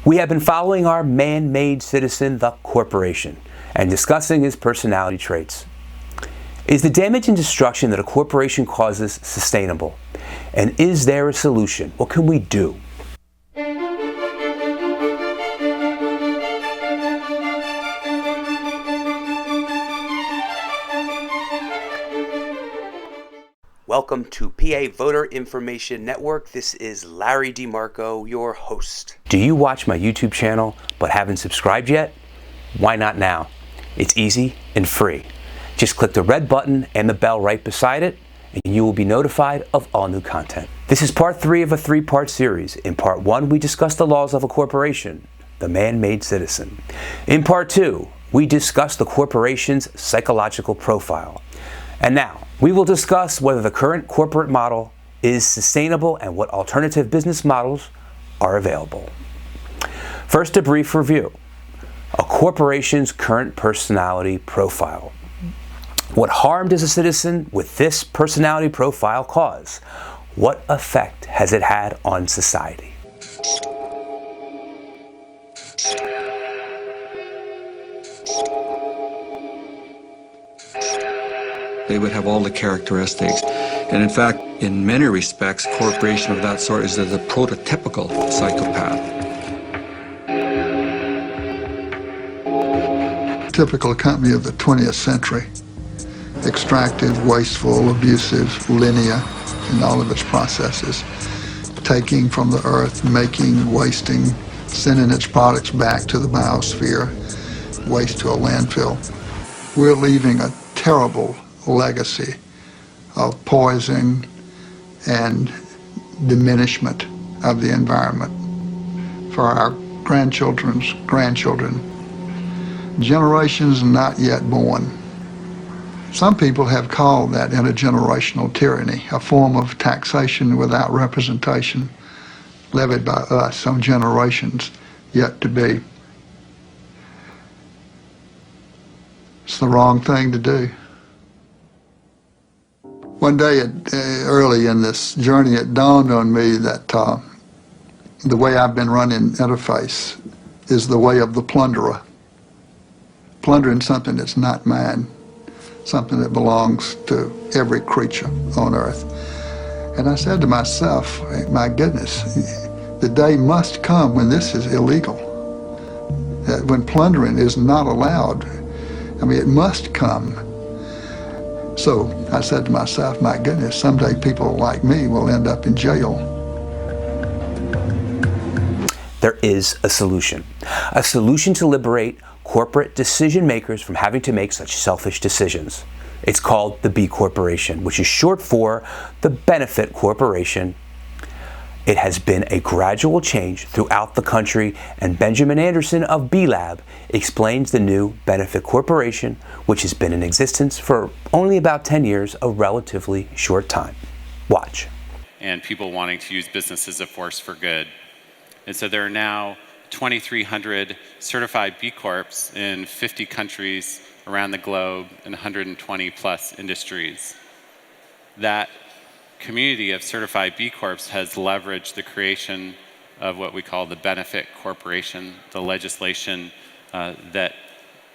We have been following our man-made citizen, the corporation, and discussing his personality traits. Is the damage and destruction that a corporation causes sustainable? And is there a solution? What can we do? Welcome to PA Voter Information Network. This is Larry DeMarco, your host. Do you watch my YouTube channel but haven't subscribed yet? Why not now? It's easy and free. Just click the red button and the bell right beside it, and you will be notified of all new content. This is part 3 of a 3-part series. In part 1, we discuss the laws of a corporation, the man-made citizen. In part 2, we discuss the corporation's psychological profile. And now, we will discuss whether the current corporate model is sustainable and what alternative business models are available. First, a brief review. A corporation's current personality profile. What harm does a citizen with this personality profile cause? What effect has it had on society? They would have all the characteristics. And in fact, in many respects, a corporation of that sort is the prototypical psychopath. Typical company of the 20th century. Extractive, wasteful, abusive, linear in all of its processes. Taking from the earth, making, wasting, sending its products back to the biosphere, waste to a landfill. We're leaving a terrible legacy of poison and diminishment of the environment for our grandchildren's grandchildren, generations not yet born. Some people have called that intergenerational tyranny, a form of taxation without representation levied by us on generations yet to be. It's the wrong thing to do. One day, early in this journey, it dawned on me that the way I've been running Interface is the way of the plunderer. Plundering something that's not mine, something that belongs to every creature on earth. And I said to myself, my goodness, the day must come when this is illegal, when plundering is not allowed. I mean, it must come. So I said to myself, my goodness, someday people like me will end up in jail. There is a solution to liberate corporate decision makers from having to make such selfish decisions. It's called the B Corporation, which is short for the Benefit Corporation. It has been a gradual change throughout the country, and Benjamin Anderson of B-Lab explains the new Benefit Corporation, which has been in existence for only about 10 years, a relatively short time. Watch. And people wanting to use business as a force for good. And so there are now 2,300 certified B Corps in 50 countries around the globe and 120 plus industries. That community of certified B Corps has leveraged the creation of what we call the Benefit Corporation, the legislation that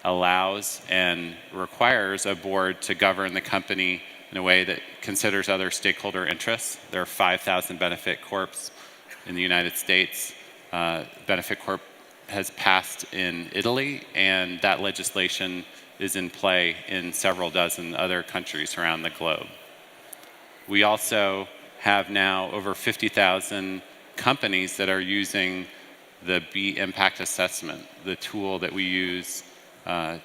allows and requires a board to govern the company in a way that considers other stakeholder interests. There are 5,000 Benefit Corps in the United States. Benefit Corp has passed in Italy, and that legislation is in play in several dozen other countries around the globe. We also have now over 50,000 companies that are using the B Impact Assessment, the tool that we use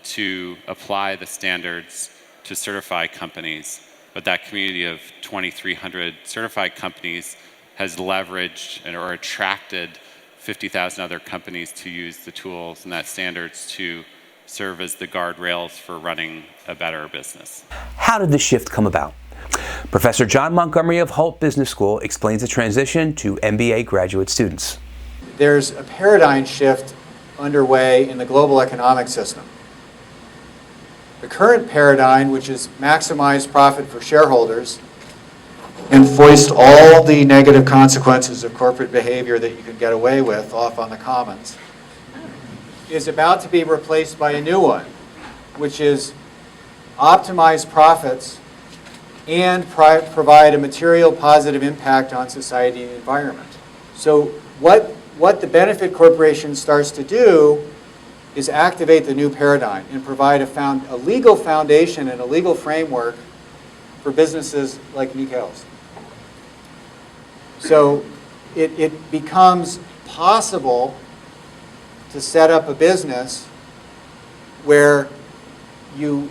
to apply the standards to certify companies. But that community of 2,300 certified companies has leveraged or attracted 50,000 other companies to use the tools and that standards to serve as the guardrails for running a better business. How did the shift come about? Professor John Montgomery of Hult Business School explains the transition to MBA graduate students. There's a paradigm shift underway in the global economic system. The current paradigm, which is maximize profit for shareholders, and foist all the negative consequences of corporate behavior that you can get away with off on the commons, is about to be replaced by a new one, which is optimize profits and provide a material positive impact on society and the environment. So what the benefit corporation starts to do is activate the new paradigm and provide a legal foundation and a legal framework for businesses like Mikhail's. So it becomes possible to set up a business where you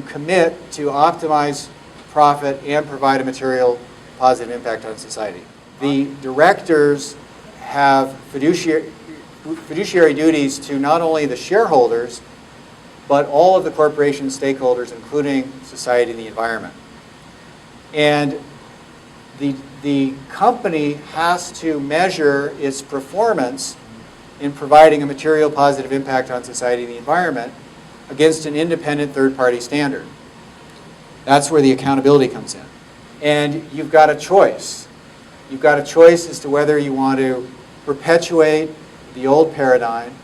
commit to optimize profit and provide a material positive impact on society. The directors have fiduciary duties to not only the shareholders, but all of the corporation stakeholders, including society and the environment. And the company has to measure its performance in providing a material positive impact on society and the environment against an independent third-party standard. That's where the accountability comes in. And you've got a choice. You've got a choice as to whether you want to perpetuate the old paradigm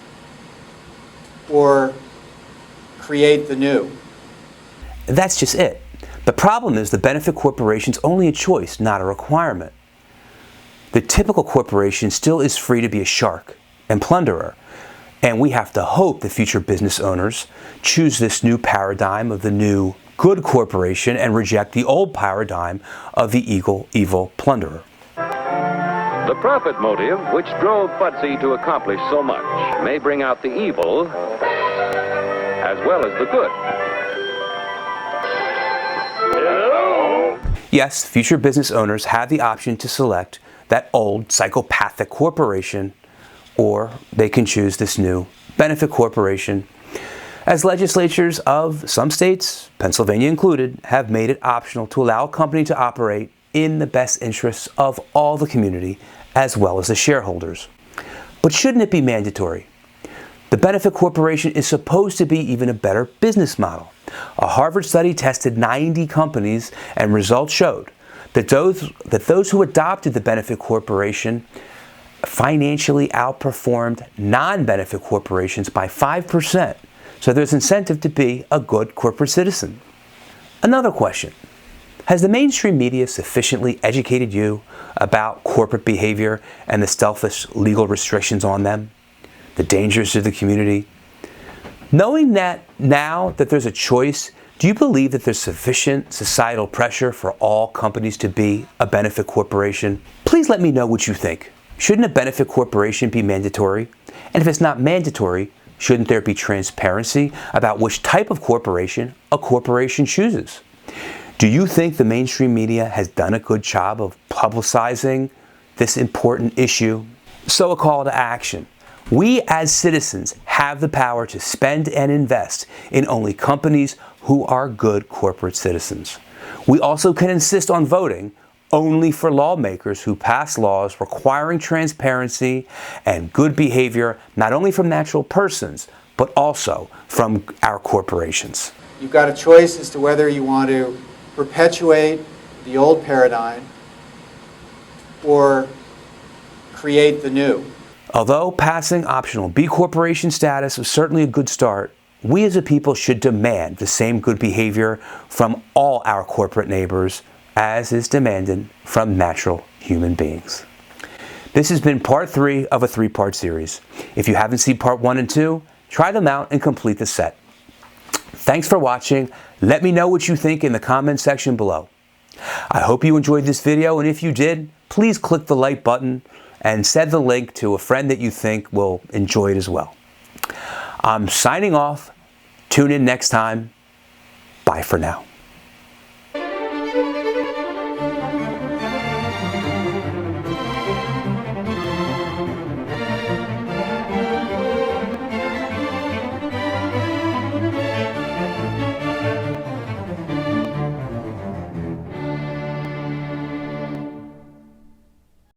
or create the new. That's just it. The problem is the benefit corporation's only a choice, not a requirement. The typical corporation still is free to be a shark and plunderer, and we have to hope that future business owners choose this new paradigm of the new good corporation and reject the old paradigm of the evil plunderer. The profit motive, which drove Futsy to accomplish so much, may bring out the evil as well as the good. Yes, future business owners have the option to select that old psychopathic corporation, or they can choose this new benefit corporation, as legislatures of some states, Pennsylvania included, have made it optional to allow a company to operate in the best interests of all the community as well as the shareholders. But shouldn't it be mandatory? The benefit corporation is supposed to be even a better business model. A Harvard study tested 90 companies and results showed that those who adopted the benefit corporation financially outperformed non-benefit corporations by 5%. So there's incentive to be a good corporate citizen. Another question. Has the mainstream media sufficiently educated you about corporate behavior and the selfish legal restrictions on them? The dangers to the community? Knowing that now that there's a choice, do you believe that there's sufficient societal pressure for all companies to be a benefit corporation? Please let me know what you think. Shouldn't a benefit corporation be mandatory? And if it's not mandatory, shouldn't there be transparency about which type of corporation a corporation chooses? Do you think the mainstream media has done a good job of publicizing this important issue? So a call to action. We as citizens have the power to spend and invest in only companies who are good corporate citizens. We also can insist on voting only for lawmakers who pass laws requiring transparency and good behavior, not only from natural persons, but also from our corporations. You've got a choice as to whether you want to perpetuate the old paradigm or create the new. Although passing optional B Corporation status is certainly a good start, we as a people should demand the same good behavior from all our corporate neighbors as is demanded from natural human beings. This has been part 3 of a 3-part series. If you haven't seen part 1 and 2, try them out and complete the set. Thanks for watching. Let me know what you think in the comment section below. I hope you enjoyed this video, and if you did, please click the like button and send the link to a friend that you think will enjoy it as well. I'm signing off. Tune in next time. Bye for now.